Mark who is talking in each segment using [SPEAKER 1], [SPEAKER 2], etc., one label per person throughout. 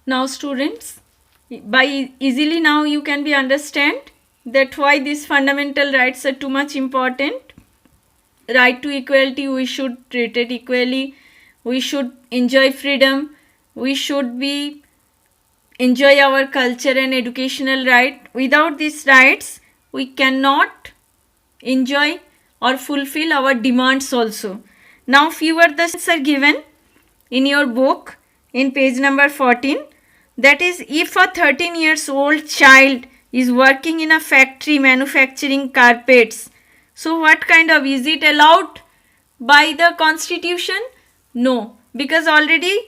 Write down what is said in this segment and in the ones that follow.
[SPEAKER 1] Now students, by easily now you can be understand that why these fundamental rights are too much important. Right to equality, we should treat it equally, we should enjoy freedom, we should be enjoy our culture and educational right. Without these rights we cannot enjoy or fulfill our demands also. Now few are the are given in your book in page number 14. That is, if a 13 years old child is working in a factory manufacturing carpets, so what kind of, is it allowed by the constitution? No, because already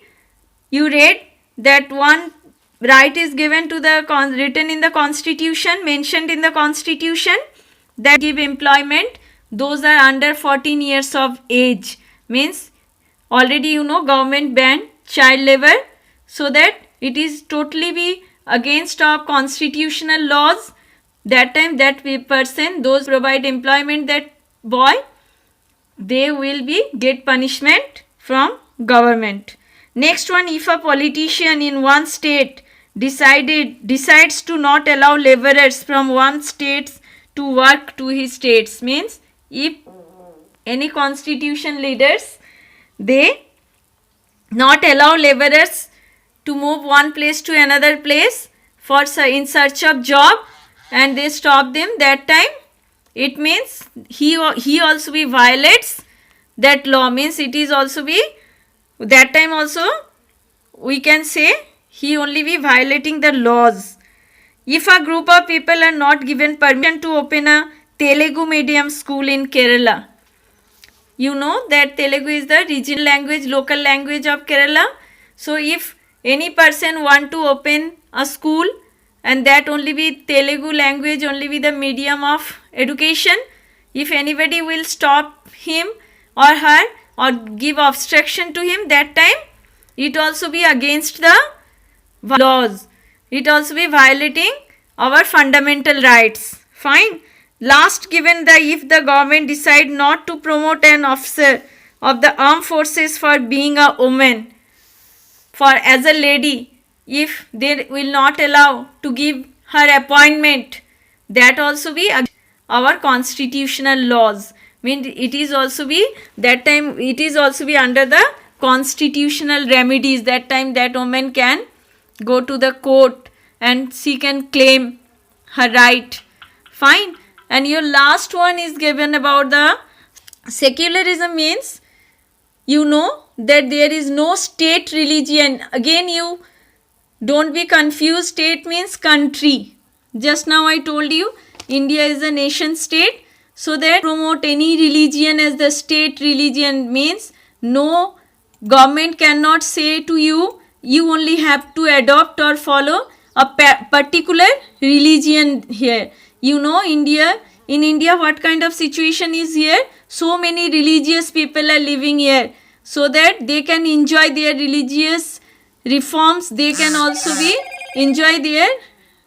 [SPEAKER 1] you read that one right is given to the written in the constitution, mentioned in the constitution, that give employment those are under 14 years of age. Means already you know government banned child labor, so that it is totally be against our constitutional laws. That time that person, those provide employment, that boy, they will be get punishment from government. Next one, if a politician in one state decides to not allow laborers from one state to work to his states, means if any constitution leaders, they not allow laborers to move one place to another place for in search of job, and they stop them, that time it means he also be violates that law. Means it is also be, that time also we can say he only be violating the laws. If a group of people are not given permission to open a Telugu medium school in Kerala, you know that Telugu is the regional language, local language of Kerala. So if any person want to open a school and that only be Telugu language, only be the medium of education, if anybody will stop him or her or give obstruction to him, that time it also be against the laws, it also be violating our fundamental rights. Fine. Last, given the, if the government decide not to promote an officer of the armed forces for being a woman, for as a lady, if they will not allow to give her appointment, that also be our constitutional laws. Mean it is also be, that time it is also be under the constitutional remedies. That time that woman can go to the court and she can claim her right. Fine. And your last one is given about the secularism. Means you know that there is no state religion. Again, you don't be confused. State means country. Just now I told you India is a nation state, so that promote any religion as the state religion. Means no government cannot say to you, you only have to adopt or follow a particular religion here. You know India, in India what kind of situation is here? So many religious people are living here, so that they can enjoy their religious reforms, they can also be enjoy their,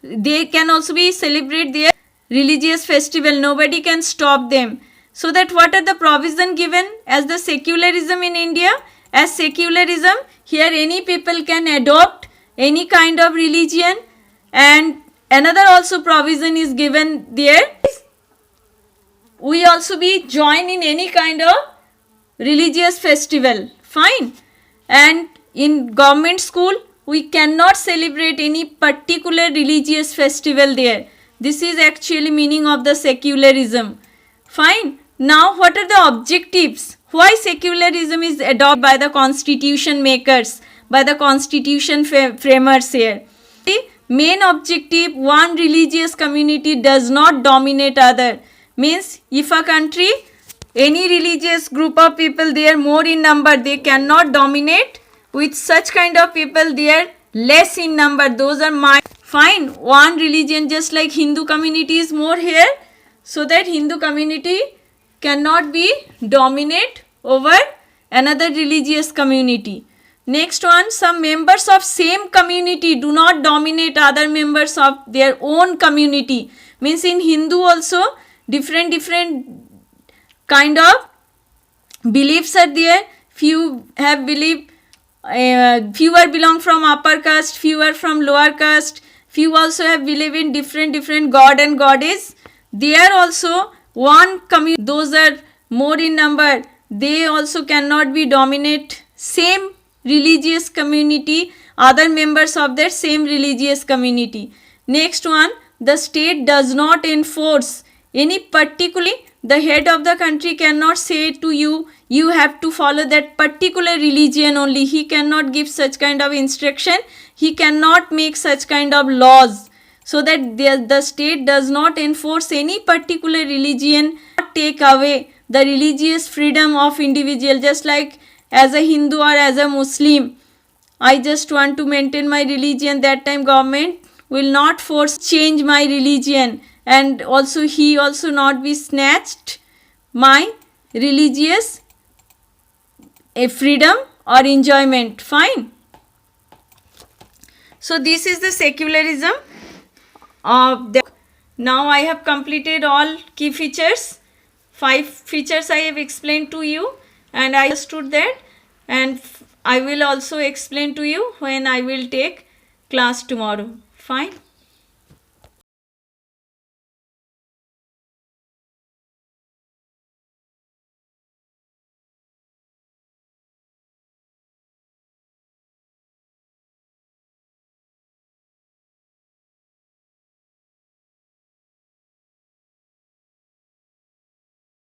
[SPEAKER 1] they can also be celebrate their religious festival, nobody can stop them. So that what are the provision given as the secularism in India? As secularism, here any people can adopt any kind of religion, and another also provision is given there, we also be join in any kind of religious festival. Fine. And in government school we cannot celebrate any particular religious festival there. This is actually meaning of the secularism. Fine. Now what are the objectives? Why secularism is adopted by the constitution makers, by the constitution framers here? The main objective, one religious community does not dominate other. Means if a country, any religious group of people, they are more in number, they cannot dominate with such kind of people, they are less in number, those are my fine. One religion, just like Hindu community is more here, so that Hindu community cannot be dominate over another religious community. Next one, some members of same community do not dominate other members of their own community. Means in Hindu also different kind of beliefs are there. Few have belief fewer belong from upper caste, fewer from lower caste, few also have believe in different god and goddess. They are also one community, those are more in number, they also cannot be dominate same religious community, other members of that same religious community. Next one, the state does not enforce any particularly, the head of the country cannot say to you, you have to follow that particular religion only. He cannot give such kind of instruction, he cannot make such kind of laws, so that the state does not enforce any particular religion, take away the religious freedom of individual. Just like as a Hindu or as a Muslim, I just want to maintain my religion, that time government will not force change my religion, and also he also not be snatched my religious freedom or enjoyment. Fine. So this is the secularism of the. Now I have completed all key features. 5 features I have explained to you, and I understood that, and I will also explain to you when I will take class tomorrow. Fine.